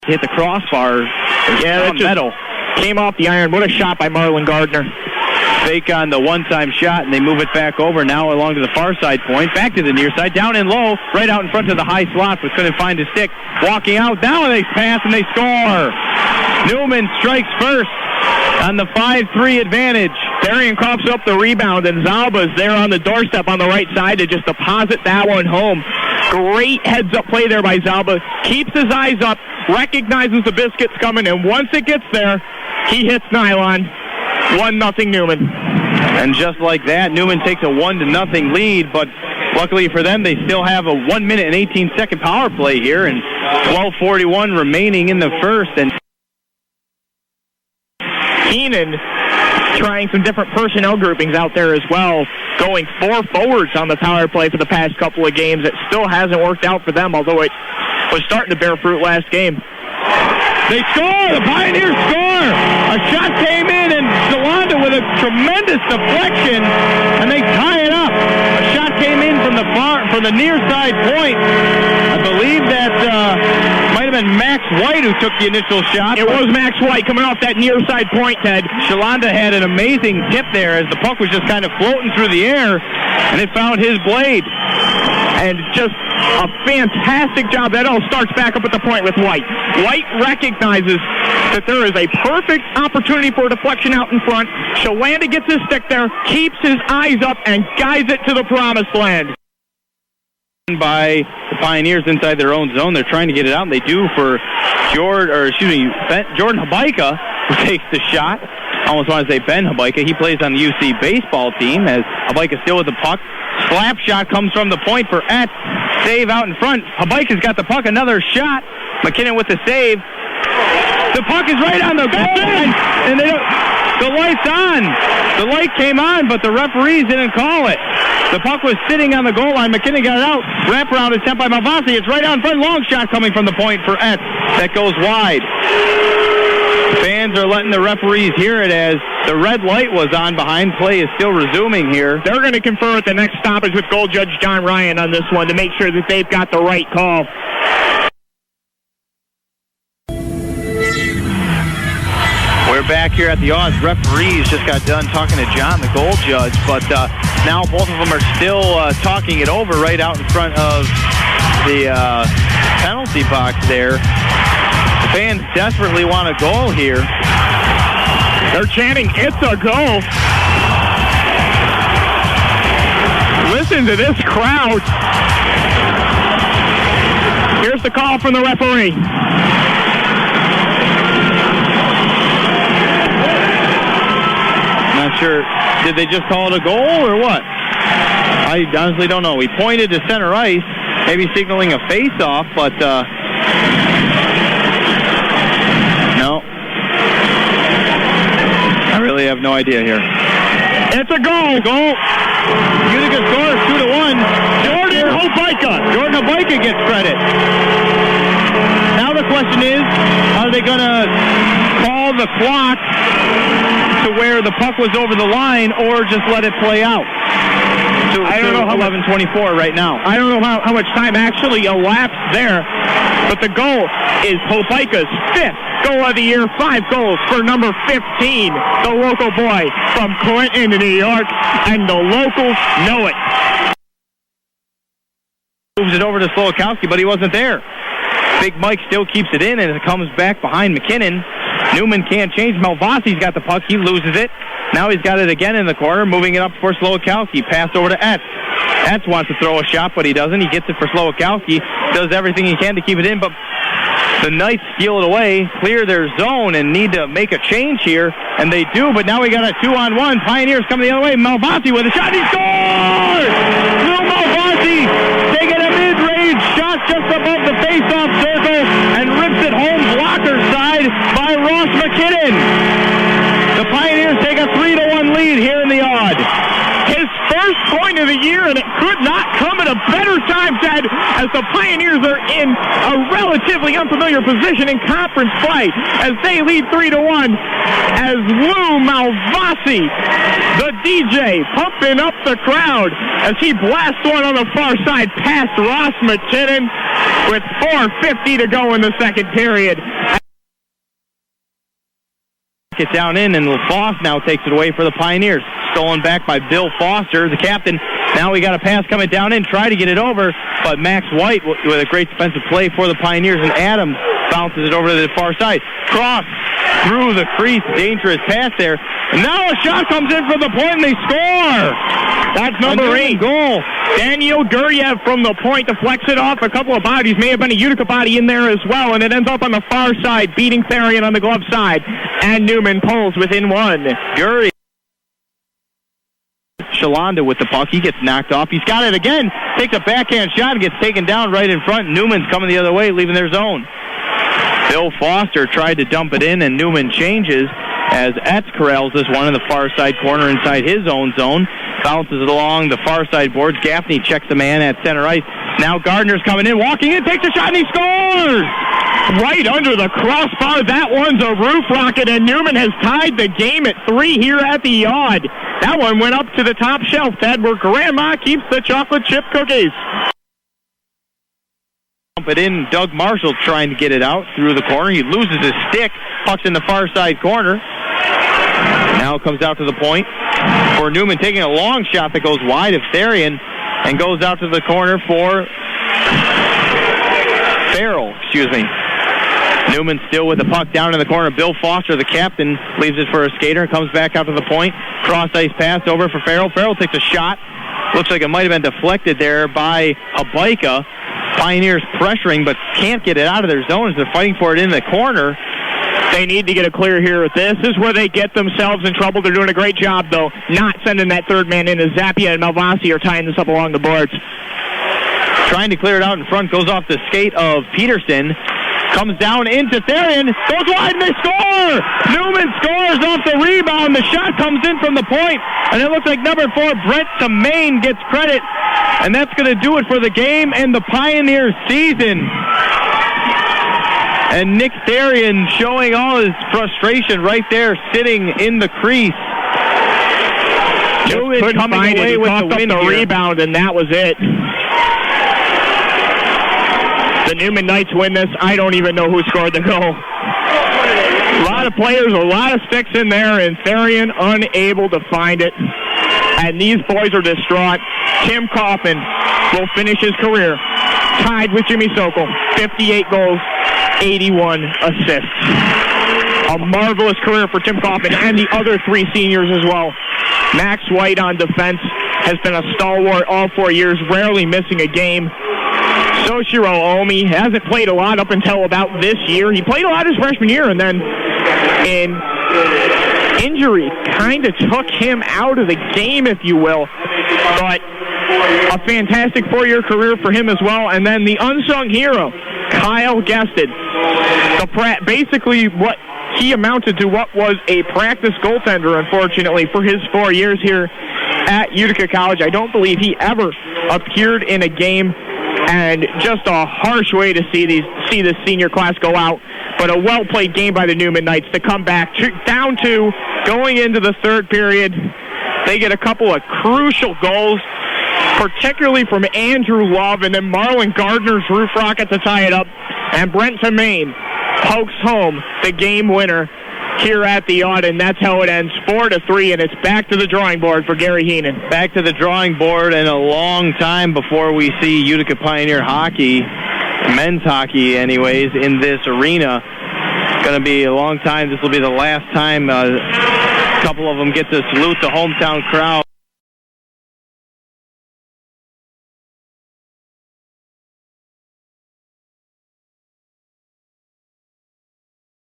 hit the crossbar. Yeah, that just came off the iron. What a shot by Marlon Gardner. Fake on the one-time shot, and they move it back over now along to the far side point. Back to the near side, down and low, right out in front of the high slot, but couldn't find his stick. Walking out, now they pass and they score. Neumann strikes first on the 5-3 advantage. Darian coughs up the rebound, and Zalba's there on the doorstep on the right side to just deposit that one home. Great heads-up play there by Zalba. Keeps his eyes up, recognizes the biscuit's coming, and once it gets there, he hits nylon. 1-0 Neumann. And just like that, Neumann takes a 1-0 lead, but luckily for them, they still have a 1 minute and 18-second power play here, and 12:41 remaining in the first. And Keenan trying some different personnel groupings out there as well, going 4 forwards on the power play for the past couple of games. It still hasn't worked out for them, although it was starting to bear fruit last game. They score! The Pioneers score! A shot came in, and Shalanda with a tremendous deflection, and they tie it up. A shot came in from the near side point. I believe that might have been Max White who took the initial shot. It was Max White coming off that near side point, Ted. Shalanda had an amazing tip there as the puck was just kind of floating through the air, and it found his blade. And just a fantastic job. That all starts back up at the point with White. White recognizes that there is a perfect opportunity for a deflection out in front. Shalanda gets his stick there, keeps his eyes up, and guides it to the promised land. By the Pioneers inside their own zone. They're trying to get it out, and they do for Jordan Habaika, who takes the shot. I almost want to say Ben Habaika. He plays on the UC baseball team as Habaika still with the puck. Slap shot comes from the point for Et. Save out in front. Habaika's got the puck. Another shot. McKinnon with the save. The puck is right on the goal, and the light's on. The light came on, but the referees didn't call it. The puck was sitting on the goal line. McKinnon got it out. Wraparound attempt by Malvasi. It's right out in front. Long shot coming from the point for Et. That goes wide. Fans are letting the referees hear it as the red light was on. Behind play is still resuming here. They're going to confer at the next stoppage with goal judge John Ryan on this one to make sure that they've got the right call. We're back here at the odds. Referees just got done talking to John, the goal judge, but now both of them are still talking it over right out in front of the penalty box there. The fans desperately want a goal here. They're chanting, "It's a goal." Listen to this crowd. Here's the call from the referee. Not sure. Did they just call it a goal or what? I honestly don't know. He pointed to center ice, maybe signaling a face-off, but no. I really have no idea here. It's a goal. Goal. Utica scores 2-1. Jordan Habaika gets credit. Now the question is, are they going to call the clock to where the puck was over the line or just let it play out? I don't know how 11:24 right now. I don't know how much time actually elapsed there, but the goal is Habaika's 5th goal of the year. 5 goals for number 15, the local boy from Clinton, New York, and the locals know it. Moves it over to Slowakowski, but he wasn't there. Big Mike still keeps it in, and it comes back behind McKinnon. Neumann can't change. Malvasi's got the puck. He loses it. Now he's got it again in the corner, moving it up for Slowakowski. Pass over to Etz. Etz wants to throw a shot, but he doesn't. He gets it for Slowakowski. Does everything he can to keep it in, but the Knights steal it away, clear their zone, and need to make a change here, and they do, but now we got a 2-on-1. Pioneers coming the other way. Malvasi with a shot. He scores! Lou Malvasi taking a mid-range shot just above the face-off circle and rips it home blocker side by Ross McKinnon. The Pioneers take a 3-1 lead here in the odd. His first point of the year, and it could not come at a better time, Ted, as the Pioneers are in a relatively unfamiliar position in conference play as they lead 3-1 as Lou Malvasi, the DJ, pumping up the crowd as he blasts one on the far side past Ross McKinnon with 4:50 to go in the second period. it down in, and LaFosse now takes it away for the Pioneers. Stolen back by Bill Foster, the captain. Now we got a pass coming down in, try to get it over, but Max White with a great defensive play for the Pioneers, and Adams bounces it over to the far side. Cross through the crease, dangerous pass there. And now a shot comes in from the point, and they score! That's number 8 goal. Daniel Guryev from the point deflects it off a couple of bodies. May have been a Utica body in there as well, and it ends up on the far side, beating Therian on the glove side. And Neumann pulls within 1. Guryev. Shalanda with the puck. He gets knocked off. He's got it again. Takes a backhand shot and gets taken down right in front. Newman's coming the other way, leaving their zone. Bill Foster tried to dump it in, and Neumann changes as Etz corrals this one in the far side corner inside his own zone. Bounces it along the far side boards. Gaffney checks the man at center ice. Now Gardner's coming in, walking in, takes a shot, and he scores! Right under the crossbar. That one's a roof rocket, and Neumann has tied the game at 3 here at the Yard. That one went up to the top shelf, Ted, where Grandma keeps the chocolate chip cookies. But in, Doug Marshall trying to get it out through the corner. He loses his stick, pucks in the far side corner. Now comes out to the point for Neumann, taking a long shot that goes wide of Therian and goes out to the corner for Farrell, Neumann still with the puck down in the corner. Bill Foster, the captain, leaves it for a skater, comes back out to the point. Cross-ice pass over for Farrell. Farrell takes a shot. Looks like it might have been deflected there by Habaika. Pioneers pressuring, but can't get it out of their zone as they're fighting for it in the corner. They need to get a clear here. This is where they get themselves in trouble. They're doing a great job, though, not sending that third man in as Zappia and Malvasi are tying this up along the boards. Trying to clear it out in front, goes off the skate of Peterson. Comes down into Therian, goes wide, and they score! Neumann scores off the rebound. The shot comes in from the point, and it looks like number 4, Brett Semaine, gets credit. And that's going to do it for the game and the Pioneers season. And Nick Therian showing all his frustration right there, sitting in the crease. Neumann coming away with the rebound, and that was it. The Neumann Knights win this. I don't even know who scored the goal. A lot of players, a lot of sticks in there, and Therian unable to find it. And these boys are distraught. Tim Coffin will finish his career tied with Jimmy Sokol. 58 goals, 81 assists. A marvelous career for Tim Coffin and the other 3 seniors as well. Max White on defense has been a stalwart all 4 years, rarely missing a game. Soshiro Omi hasn't played a lot up until about this year. He played a lot his freshman year, and then in injury kind of took him out of the game, if you will. But a fantastic 4-year career for him as well. And then the unsung hero, Kyle Gested. Basically what he amounted to what was a practice goaltender, unfortunately, for his 4 years here at Utica College. I don't believe he ever appeared in a game. And just a harsh way to see this senior class go out. But a well-played game by the Neumann Knights to come back down 2, going into the third period. They get a couple of crucial goals, particularly from Andrew Love, and then Marlon Gardner's roof rocket to tie it up. And Brent Tamain pokes home the game winner here at the Yard, and that's how it ends, 4-3, and it's back to the drawing board for Gary Heenan. Back to the drawing board, and a long time before we see Utica Pioneer hockey, men's hockey anyways, in this arena. It's going to be a long time. This will be the last time a couple of them get to salute the hometown crowd